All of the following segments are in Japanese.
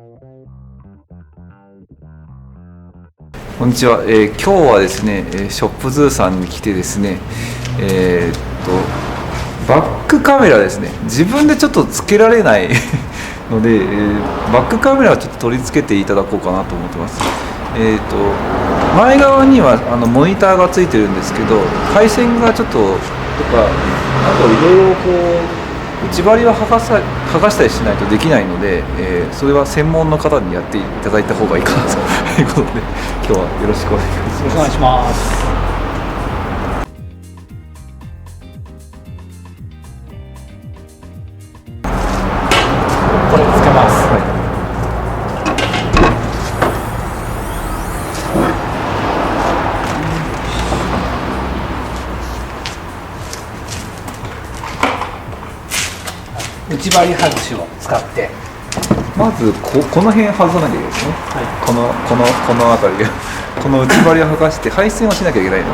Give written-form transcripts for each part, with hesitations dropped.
こんにちは、今日はですね、ショップズーさんに来てですね、バックカメラですね、自分でちょっとつけられないので、バックカメラをちょっと取り付けていただこうかなと思ってます。前側にはモニターがついてるんですけど、配線がちょっととか、あといろいろこう内張りは剥がしたりしないとできないので、それは専門の方にやっていただいた方がいいかなということで、今日はよろしくお願いします。よろしくお願いします。これつけます。内張り外しを使ってまずこの辺外さなきゃいけないですね、はい、この辺りでこの内張りを剥がして配線をしなきゃいけないの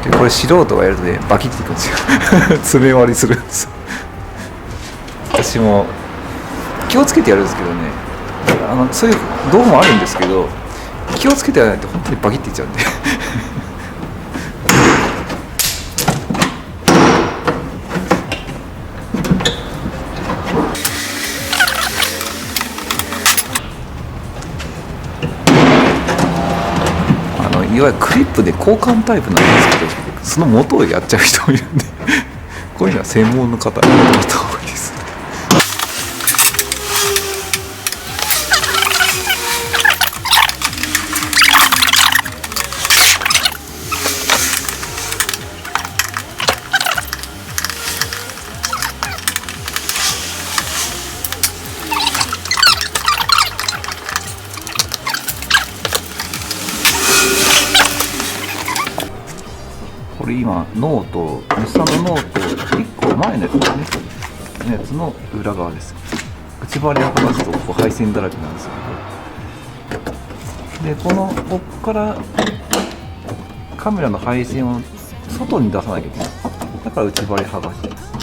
で、これ素人がやるとねバキッていくんですよ爪割りするんです私も気をつけてやるんですけどね、そういう道具もあるんですけど、気をつけてやらないと本当にバキッていっちゃうんでいわゆるクリップで交換タイプなんですけど、その元をやっちゃう人もいるんでこういうのは専門の方にやった方がいいです。これ今ノート、日産のノート1個前のやつですね、のやつの裏側です。内張りを剥がすとここ配線だらけなんですけど、でこっからカメラの配線を外に出さなきゃいけない。だから内張り剥がしてます。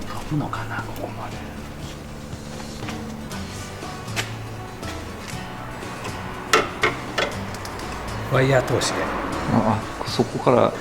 飛ぶのかな、ここまで。ワイヤー通しで、そこから、はい、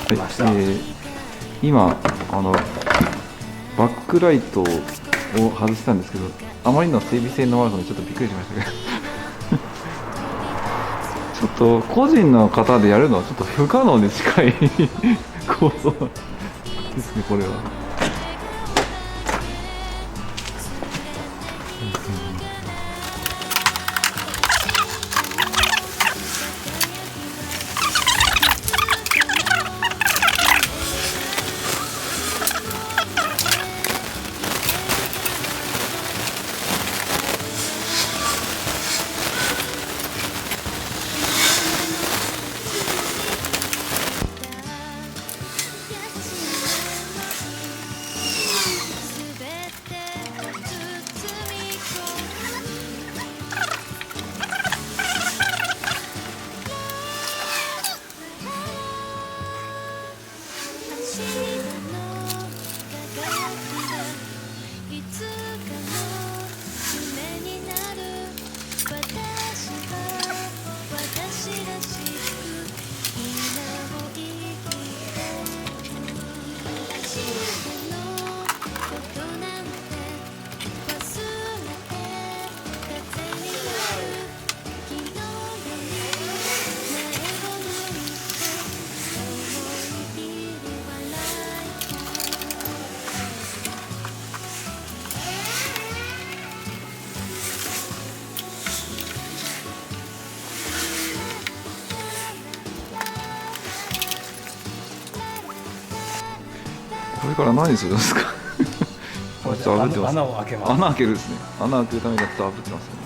来ました、今バックライトを外したんですけど、あまりの整備性の悪さにちょっとびっくりしましたけどちょっと個人の方でやるのはちょっと不可能に近い構造ですね、これは。これから何するんですか？ちょっと炙ってます。穴を開けます。穴開けるですね。穴開けるためにちょっと炙ってますね。